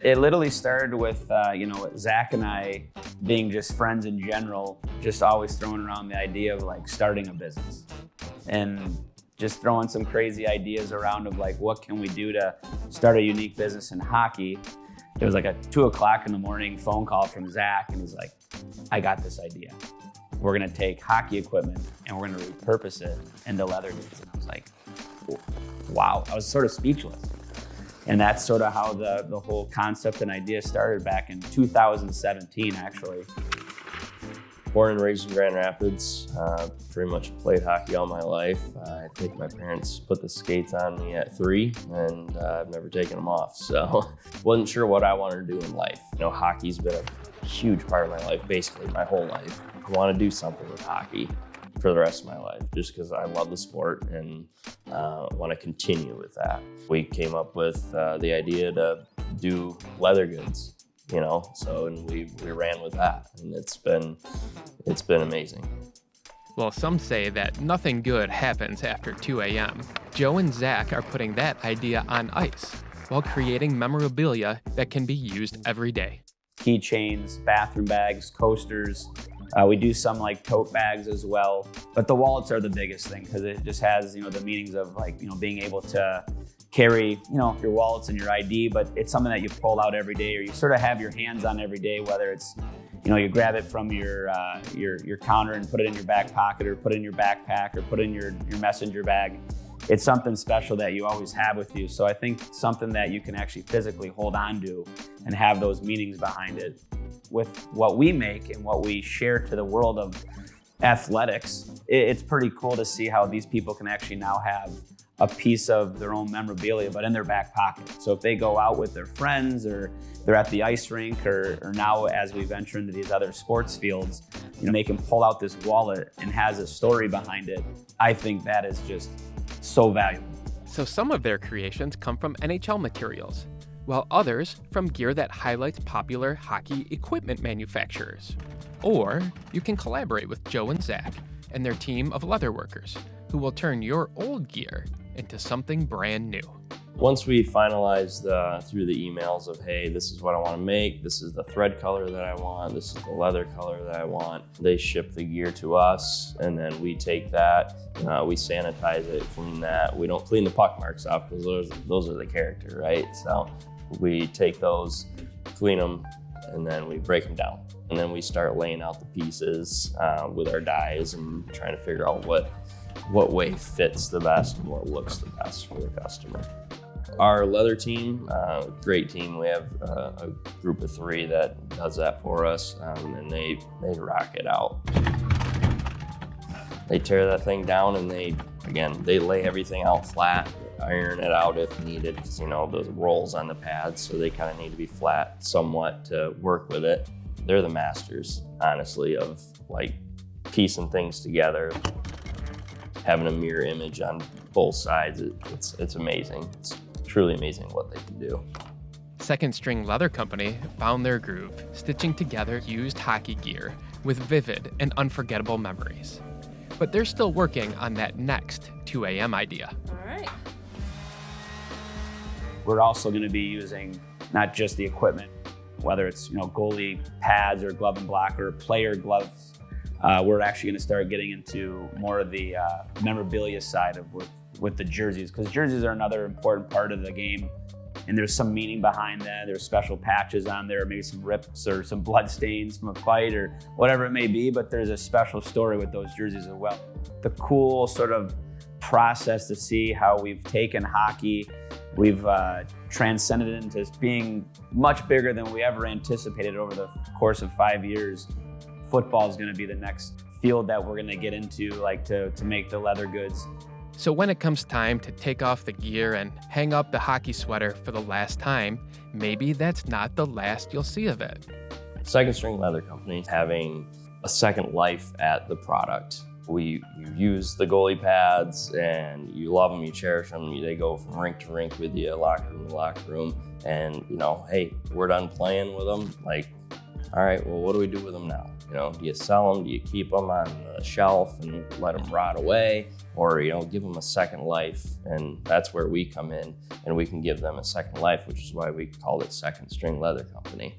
It literally started with, Zach and I being just friends in general, just always throwing around the idea of like starting a business and just throwing some crazy ideas around of like, what can we do to start a unique business in hockey? It was like a 2:00 in the morning phone call from Zach, and he's like, I got this idea. We're gonna take hockey equipment and we're gonna repurpose it into leather goods. And I was like, wow, I was sort of speechless. And that's sort of how the whole concept and idea started back in 2017, actually. Born and raised in Grand Rapids, pretty much played hockey all my life. I think my parents put the skates on me at 3, and I've never taken them off. So wasn't sure what I wanted to do in life. Hockey's been a huge part of my life, basically my whole life. I want to do something with hockey for the rest of my life, just because I love the sport and want to continue with that. We came up with the idea to do leather goods, and we ran with that, and it's been amazing. Well, some say that nothing good happens after 2 a.m. Joe and Zach are putting that idea on ice while creating memorabilia that can be used every day. Keychains, bathroom bags, coasters. We do some like tote bags as well, but the wallets are the biggest thing because it just has, the meanings of like, being able to carry, your wallets and your ID, but it's something that you pull out every day or you sort of have your hands on every day, whether it's, you grab it from your counter and put it in your back pocket or put it in your backpack or put it in your messenger bag. It's something special that you always have with you. So I think something that you can actually physically hold on to and have those meanings behind it. With what we make and what we share to the world of athletics, it's pretty cool to see how these people can actually now have a piece of their own memorabilia, but in their back pocket. So if they go out with their friends or they're at the ice rink or now as we venture into these other sports fields, they can pull out this wallet and has a story behind it. I think that is just so valuable. So some of their creations come from NHL materials, while others from gear that highlights popular hockey equipment manufacturers. Or you can collaborate with Joe and Zach and their team of leather workers, who will turn your old gear into something brand new. Once we finalized through the emails of, hey, this is what I want to make, this is the thread color that I want, this is the leather color that I want, they ship the gear to us, and then we take that, we sanitize it, clean that. We don't clean the puck marks off because those are the character, right? So we take those, clean them, and then we break them down. And then we start laying out the pieces with our dies and trying to figure out what way fits the best and what looks the best for the customer. Our leather team, great team. We have a group of 3 that does that for us, and they rock it out. They tear that thing down and they lay everything out flat, iron it out if needed, because those rolls on the pads, so they kind of need to be flat somewhat to work with it. They're the masters, honestly, of like piecing things together, having a mirror image on both sides. It's amazing. It's truly amazing what they can do. Second String Leather Company found their groove, stitching together used hockey gear with vivid and unforgettable memories. But they're still working on that next 2 a.m. idea. All right. We're also going to be using not just the equipment, whether it's goalie pads or glove and blocker or player gloves. We're actually going to start getting into more of the memorabilia side of with the jerseys, because jerseys are another important part of the game, and there's some meaning behind that. There's special patches on there, maybe some rips or some blood stains from a fight or whatever it may be, but there's a special story with those jerseys as well. The cool sort of process to see how we've taken hockey, we've transcended it into being much bigger than we ever anticipated over the course of 5 years. Football is going to be the next field that we're going to get into, like to make the leather goods. So when it comes time to take off the gear and hang up the hockey sweater for the last time, maybe that's not the last you'll see of it. Second String Leather Company is having a second life at the product. You use the goalie pads and you love them, you cherish them. They go from rink to rink with you, locker room to locker room. And hey, we're done playing with them. Like, All right, well, what do we do with them now? You know, do you sell them? Do you keep them on the shelf and let them rot away? Or, you know, give them a second life? And that's where we come in, and we can give them a second life, which is why we called it Second String Leather Company.